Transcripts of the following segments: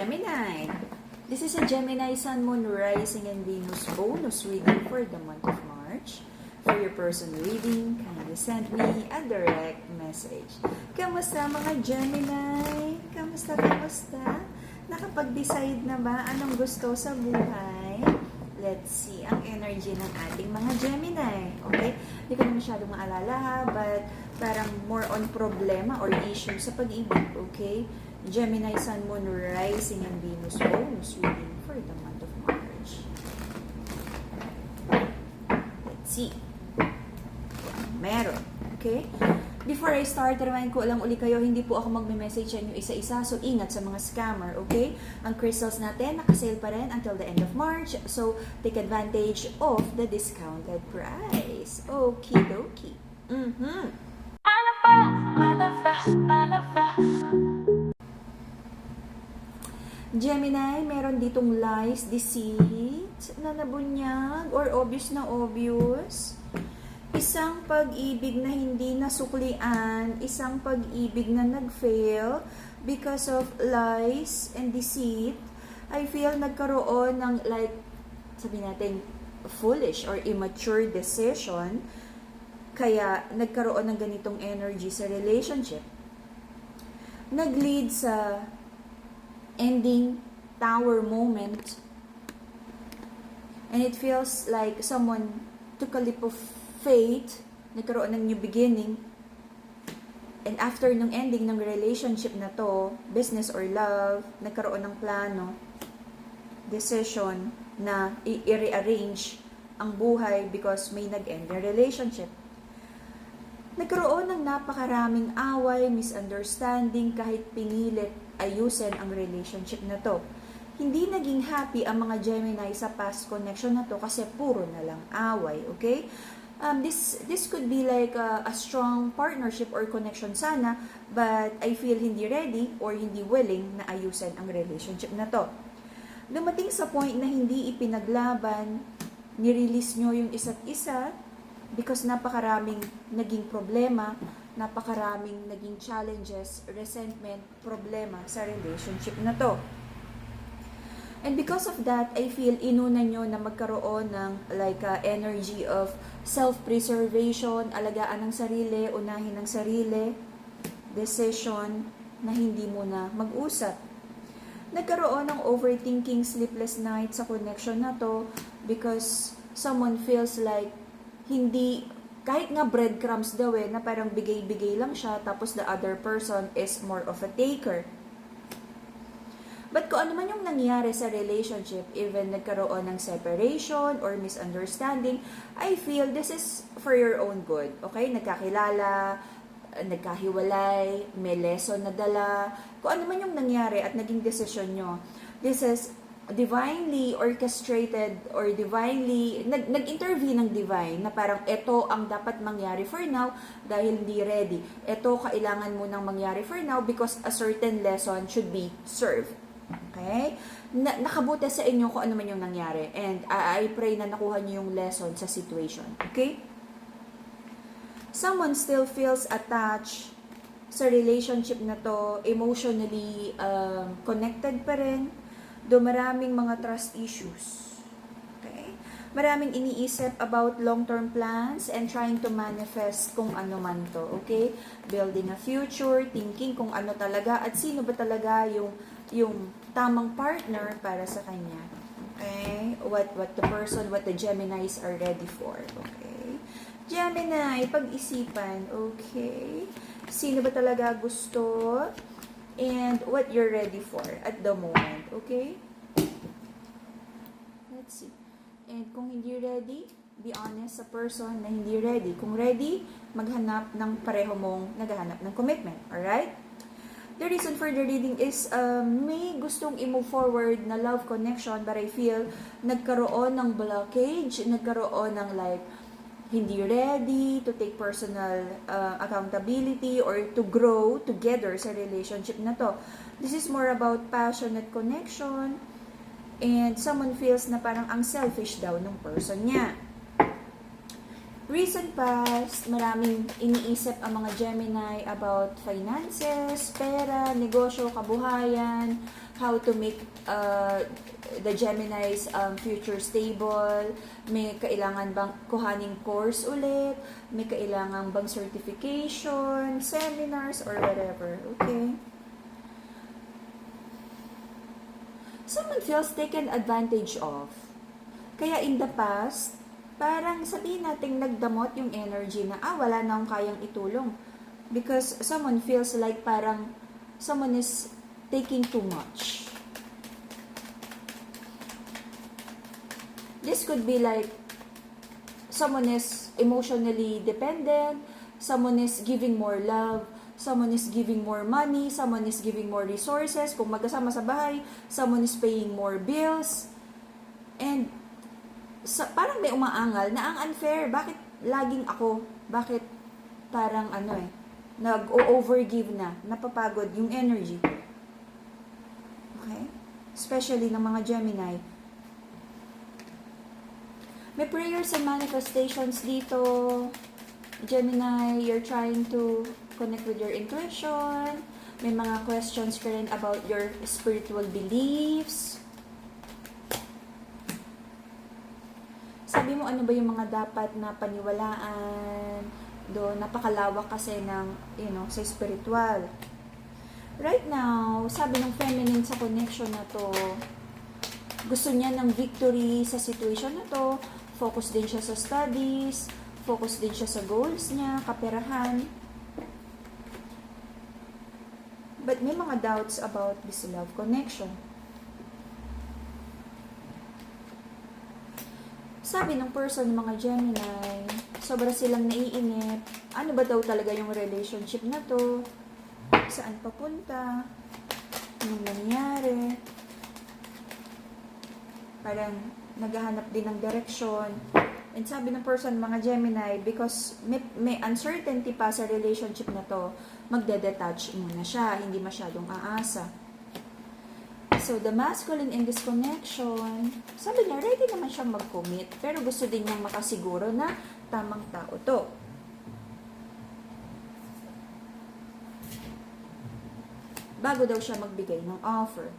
Gemini. This is a Gemini Sun, Moon, Rising, and Venus bonus reading for the month of March. For your person reading, kindly send me a direct message. Kamusta mga Gemini? Kamusta? Nakapag-decide na ba anong gusto sa buhay? Let's see ang energy ng ating mga Gemini. Okay? Hindi ko na masyadong maalala ha, but parang more on problema or issue sa pag-ibig. Okay? Gemini, Sun, Moon, Rising, and Venus bonus reading for the month of March. Let's see. Meron. Okay? Before I start, remind ko lang uli kayo, hindi po ako magme-message sa inyo isa-isa, so ingat sa mga scammer, okay? Ang crystals natin, nakasale pa rin until the end of March, so take advantage of the discounted price. Okie dokie. Gemini, meron ditong lies, deceit, na nabunyag, or obvious na obvious. Isang pag-ibig na hindi nasuklian, isang pag-ibig na nag-fail because of lies and deceit. I feel nagkaroon ng sabi natin, foolish or immature decision, kaya nagkaroon ng ganitong energy sa relationship. Nag-lead sa ending tower moment, and it feels like someone took a leap of faith, nagkaroon ng new beginning, and after nung ending ng relationship na to, business or love, nagkaroon ng plano, decision na i-rearrange ang buhay because may nag-end yung relationship. Nagkaroon ng napakaraming away, misunderstanding, kahit pinilit ayusin ang relationship na to. Hindi naging happy ang mga Gemini sa past connection na to kasi puro na lang away, okay? This could be like a strong partnership or connection sana, but I feel hindi ready or hindi willing na ayusin ang relationship na to. Dumating sa point na hindi ipinaglaban, nirelease nyo yung isa't isa because napakaraming naging problema, napakaraming naging challenges, resentment, problema sa relationship na to. And because of that, I feel inuna nyo na magkaroon ng energy of self-preservation, alagaan ng sarili, unahin ng sarili, decision na hindi muna mag-usap. Nagkaroon ng overthinking, sleepless nights sa connection na to because someone feels like hindi, kahit nga breadcrumbs daw na parang bigay-bigay lang siya, tapos the other person is more of a taker. But kung ano man yung nangyari sa relationship, even nagkaroon ng separation or misunderstanding, I feel this is for your own good. Okay? Nagkakilala, nagkahiwalay, may lesson na dala. Kung ano man yung nangyari at naging decision nyo, this is divinely orchestrated or divinely, nag-intervene ng divine na parang ito ang dapat mangyari for now dahil hindi ready. Ito kailangan mo nang mangyari for now because a certain lesson should be served. Okay? Nakabuti sa inyo kung ano man yung nangyari. And I pray na nakuha niyo yung lesson sa situation. Okay? Someone still feels attached sa relationship na to, emotionally connected pa rin. Do maraming mga trust issues. Okay? Maraming iniisip about long-term plans and trying to manifest kung ano man to. Okay? Building a future, thinking kung ano talaga at sino ba talaga yung tamang partner para sa kanya. Okay? What the Geminis are ready for. Okay? Gemini, pag-isipan. Okay? Sino ba talaga gusto? And what you're ready for at the moment. Okay? Let's see. And kung hindi ready, be honest sa person na hindi ready. Kung ready, maghanap ng pareho mong naghahanap ng commitment. Alright? The reason for the reading is may gustong i-move forward na love connection, but I feel nagkaroon ng blockage, nagkaroon ng hindi ready to take personal accountability or to grow together sa relationship na to. This is more about passionate connection and someone feels na parang ang selfish daw ng person niya. recent past, maraming iniisip ang mga Gemini about finances, pera, negosyo, kabuhayan, how to make the Gemini's future stable, may kailangan bang kuhaning course ulit, may kailangan bang certification, seminars, or whatever, okay? Someone feels taken advantage of. Kaya in the past, parang sabihin natin nagdamot yung energy na, wala na akong kayang itulong. Because someone feels like parang someone is taking too much. This could be like someone is emotionally dependent, someone is giving more love, someone is giving more money, someone is giving more resources. Kung magkasama sa bahay, someone is paying more bills. And parang may umaangal na ang unfair. Bakit laging ako? Bakit parang nag-overgive na, napapagod yung energy. Okay? Especially ng mga Gemini. May prayers and manifestations dito. Gemini, you're trying to connect with your intuition. May mga questions ka rin about your spiritual beliefs. Sabi mo, ano ba yung mga dapat na paniwalaan? Doon, napakalawak kasi ng, sa spiritual. Right now, sabi ng feminine sa connection na to, gusto niya ng victory sa situation na to, focus din siya sa studies, focus din siya sa goals niya, kaperahan. But may mga doubts about this love connection. Sabi ng person ng mga Gemini, sobra silang naiinip. Ano ba daw talaga yung relationship na to? Saan papunta? Anong nangyari? Parang naghahanap din ng direction. And sabi ng person ng mga Gemini, because may uncertainty pa sa relationship na to, magde-detach muna siya, hindi masyadong aasa. So, the masculine in this connection, sabi niya, ready naman siyang mag-commit, pero gusto din niyang makasiguro na tamang tao to. Bago daw siya magbigay ng offer.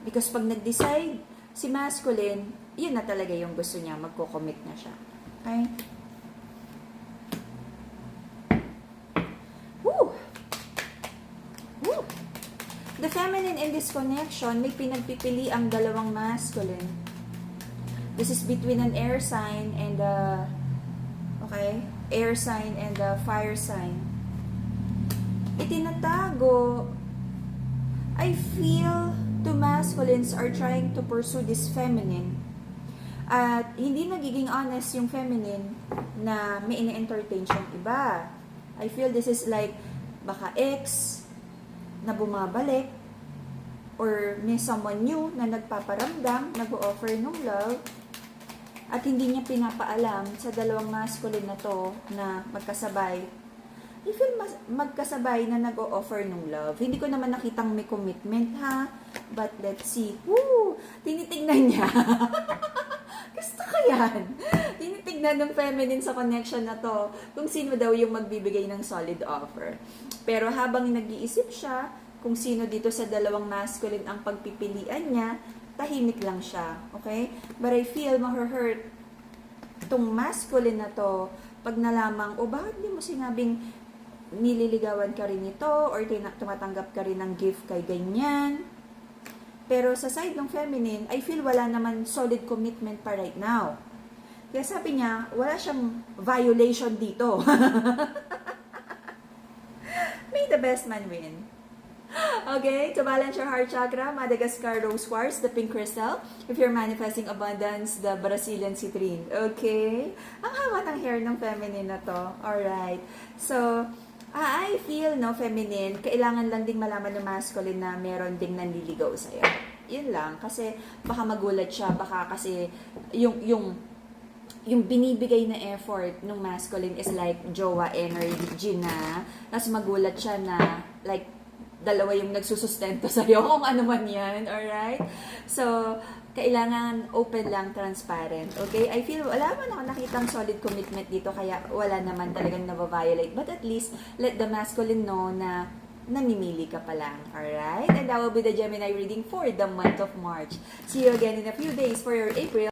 Because pag nag-decide si masculine, yun na talaga yung gusto niya, magko-commit na siya. Okay? Woo! Woo! The feminine in this connection, may pinagpipili ang dalawang masculine. This is between an air sign and air sign and a fire sign. Itinatago, I feel two masculines are trying to pursue this feminine. At hindi nagiging honest yung feminine na may ine-entertain siyang iba. I feel this is like baka ex na bumabalik or may someone new na nagpaparamdam, nag-o-offer ng love at hindi niya pinapaalam sa dalawang masculine na to na magkasabay. I feel magkasabay na nag-o-offer ng love. Hindi ko naman nakitang may commitment ha, but let's see. Woo! Tinitignan niya. Gusto ko yan. Tinitignan ng feminine sa connection na to kung sino daw yung magbibigay ng solid offer. Pero habang nag-iisip siya kung sino dito sa dalawang masculine ang pagpipilian niya, tahimik lang siya. Okay? But I feel ma-hurt itong masculine na to pag nalamang, bakit di mo sinabing nililigawan ka rin ito or tumatanggap ka rin ng gift kay ganyan? Pero sa side ng feminine, I feel wala naman solid commitment pa right now. Kaya sabi niya, wala siyang violation dito. May the best man win. Okay, to balance your heart chakra, Madagascar Rose Quartz, the pink crystal. If you're manifesting abundance, the Brazilian citrine. Okay? Ang haba ng hair ng feminine na to. Alright. So, I feel, feminine, kailangan lang ding malaman ng masculine na meron ding nanliligaw sa'yo. Yun lang. Kasi, baka magulat siya. Baka kasi, yung binibigay na effort ng masculine is like jowa energy na. Tapos magulat siya na, like, dalawa yung nagsusustento sa'yo, kung ano man yan, alright? So, kailangan open lang, transparent, okay? I feel, wala man ako nakitang solid commitment dito, kaya wala naman talagang nababiolate. But at least, let the masculine know na namimili ka pa lang, alright? And that will be the Gemini reading for the month of March. See you again in a few days for your April